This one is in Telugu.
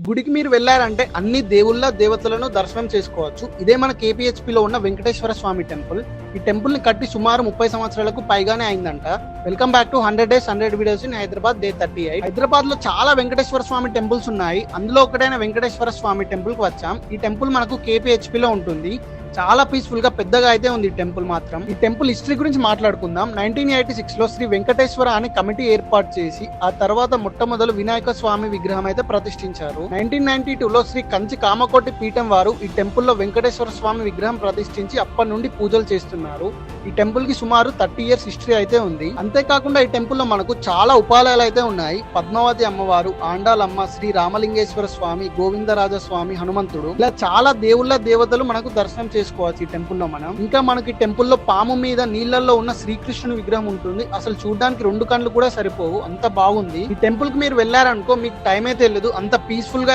గుడికి మీరు వెళ్ళారంటే అన్ని దేవుళ్ళ దేవతలను దర్శనం చేసుకోవచ్చు. ఇదే మన KPHP లో ఉన్న వెంకటేశ్వర స్వామి టెంపుల్. ఈ టెంపుల్ ని కట్టి సుమారు 30 సంవత్సరాలకు పైగానే అయిందంట. Welcome back to 100 Days 100 Videos in Hyderabad day 38. Hyderabad లో చాలా వెంకటేశ్వర స్వామి టెంపుల్స్ ఉన్నాయి. అందులో ఒకటైన వెంకటేశ్వర స్వామి టెంపుల్ కు వచ్చాం. ఈ టెంపుల్ మనకు KPHP లో ఉంటుంది. చాలా పీస్ఫుల్ గా పెద్దగా అయితే ఉంది ఈ టెంపుల్ మాత్రం. ఈ టెంపుల్ హిస్టరీ గురించి మాట్లాడుకుందాం. 1986 లో శ్రీ వెంకటేశ్వర అనే కమిటీ ఏర్పాటు చేసి ఆ తర్వాత మొట్టమొదలు వినాయక స్వామి విగ్రహం అయితే ప్రతిష్ఠించారు. 1992 లో శ్రీ కంచి కామకోటి పీఠం వారు ఈ టెంపుల్ లో వెంకటేశ్వర స్వామి విగ్రహం ప్రతిష్ఠించి అప్పటి నుండి పూజలు చేస్తున్నారు. ఈ టెంపుల్ కి సుమారు 30 years హిస్టరీ అయితే ఉంది. అంతేకాకుండా ఈ టెంపుల్ లో మనకు చాలా ఉపాలయాలు అయితే ఉన్నాయి. పద్మావతి అమ్మవారు, ఆండాలమ్మ, శ్రీ రామలింగేశ్వర స్వామి, గోవిందరాజ స్వామి, హనుమంతుడు, ఇలా చాలా దేవుళ్ళ దేవతలు మనకు దర్శనం చేసుకోవచ్చు ఈ టెంపుల్ లో మనం. ఇంకా మనకి టెంపుల్ లో పాము మీద నీళ్లలో ఉన్న శ్రీకృష్ణుని విగ్రహం ఉంటుంది. అసలు చూడడానికి 2 కళ్ళు కూడా సరిపోవు, అంత బాగుంది. ఈ టెంపుల్ కి మీరు వెళ్ళారనుకో మీకు టైం అయితే తెలియదు, అంత పీస్ఫుల్ గా